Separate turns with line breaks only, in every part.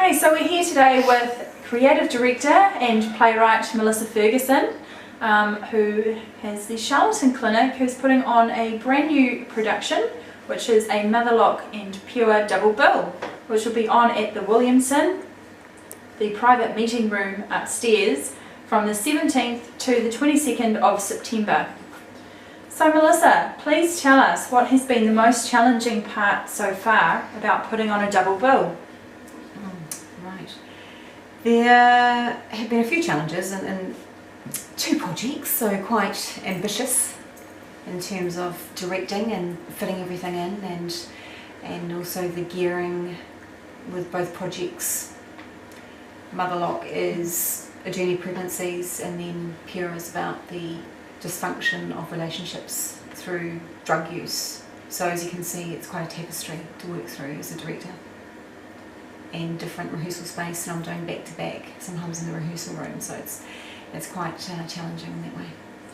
Okay, so we're here today with creative director and playwright Melissa Fergusson, who has the Charlatan Clinic, who's putting on a brand new production, which is a Motherlock and Pure double bill, which will be on at the Williamson, the private meeting room upstairs, from the 17th to the 22nd of September. So Melissa, please tell us what has been the most challenging part so far about putting on a double bill.
Right. There have been a few challenges and two projects, so quite ambitious in terms of directing and fitting everything in, and also the gearing with both projects. Motherlock is a journey of pregnancies, and then Pure is about the dysfunction of relationships through drug use. So as you can see, it's quite a tapestry to work through as a director, and different rehearsal space, and I'm doing back to back sometimes in the rehearsal room, so it's quite challenging in that way.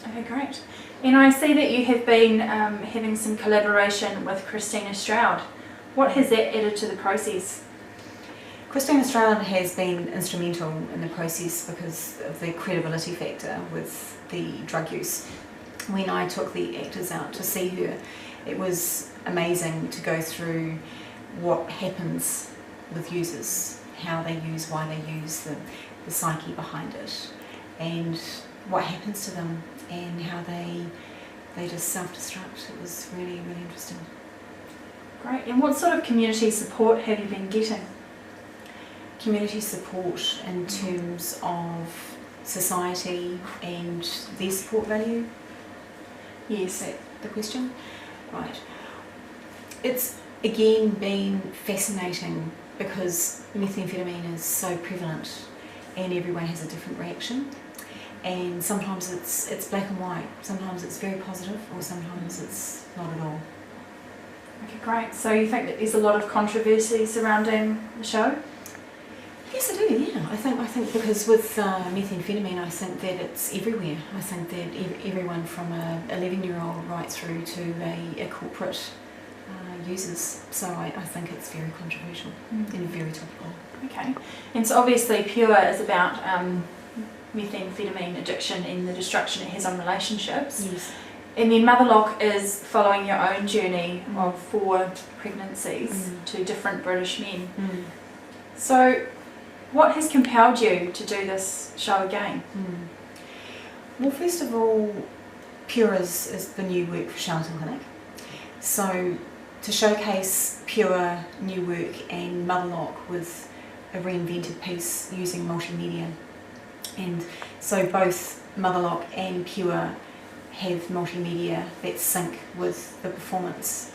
Okay, great. And I see that you have been having some collaboration with Christina Stroud. What has that added to the process?
Christina Stroud has been instrumental in the process because of the credibility factor with the drug use. When I took the actors out to see her, it was amazing to go through what happens with users, how they use, why they use, the psyche behind it, and what happens to them, and how they just self-destruct. It was really, really interesting.
Great. And what sort of community support have you been getting?
Community support in terms of society and their support value?
Yes.
Is that the question? Right. It's again been fascinating because methamphetamine is so prevalent and everyone has a different reaction, and sometimes it's black and white, sometimes it's very positive, or sometimes it's not at all.
Okay, great. So you think that there's a lot of controversy surrounding the show?
Yes, I do, yeah. I think because with methamphetamine, I think that it's everywhere. I think that everyone from a 11-year-old right through to a corporate uses. So I think it's very controversial and very topical.
Okay. And so obviously Pure is about methamphetamine addiction and the destruction it has on relationships.
Yes.
And then Motherlock is following your own journey of 4 pregnancies to different British men. So what has compelled you to do this show again?
Well, first of all, Pure is the new work for Charlatan Clinic. So to showcase Pure new work and Motherlock with a reinvented piece using multimedia. And so both Motherlock and Pure have multimedia that sync with the performance.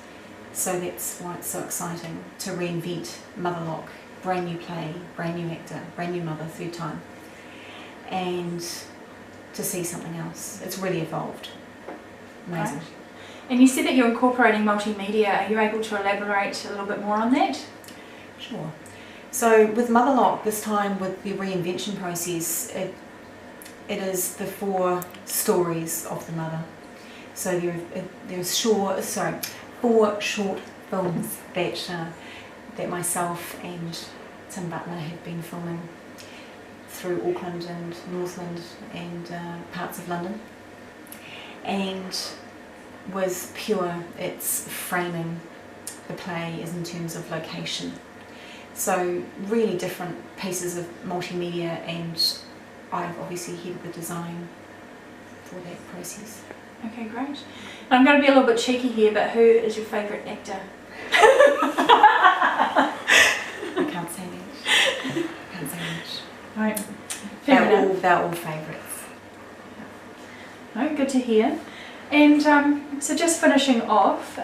So that's why it's so exciting to reinvent Motherlock. Brand new play, brand new actor, brand new mother, 3rd time, and to see something else. It's really evolved. Amazing.
Right. And you said that you're incorporating multimedia. Are you able to elaborate a little bit more on that?
Sure. So with Motherlock, this time with the reinvention process, it is the 4 stories of the mother. So there's 4 short films that myself and Tim Butler have been filming through Auckland and Northland and parts of London. And with Pure, it's framing the play as in terms of location. So really different pieces of multimedia, and I've obviously headed the design for that process.
Okay, great. I'm going to be a little bit cheeky here, but who is your favourite actor?
I can't say that. I can't say much.
Right.
They're all favourites.
No, good to hear. And so just finishing off,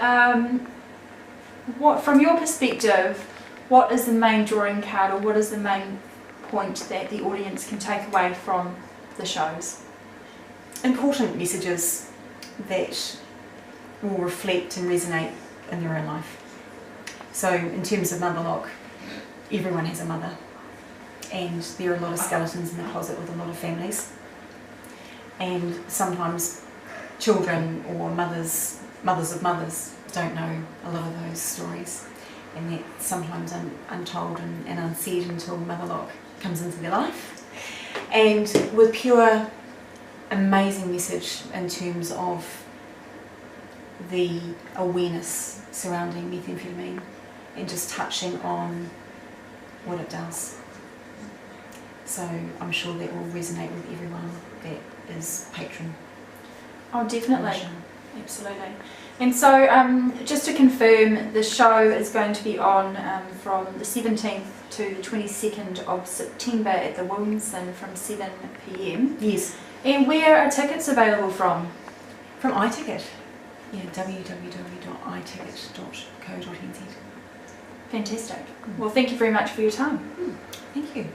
what, from your perspective, what is the main drawing card, or what is the main point that the audience can take away from the shows?
Important messages that will reflect and resonate in their own life. So in terms of Motherlock, everyone has a mother, and there are a lot of skeletons in the closet with a lot of families, and sometimes children or mothers of mothers don't know a lot of those stories. and that sometimes untold and unsaid until Motherlock comes into their life. And with pure, amazing message in terms of the awareness surrounding methamphetamine and just touching on what it does. So I'm sure that will resonate with everyone that is patron.
Oh, definitely. Absolutely. And so just to confirm, the show is going to be on from the 17th to the 22nd of September at the Williamson from 7 p.m.
Yes.
And where are tickets available from?
From iTicket. Yeah, www.iticket.co.nz.
Fantastic. Well, thank you very much for your time.
Thank you.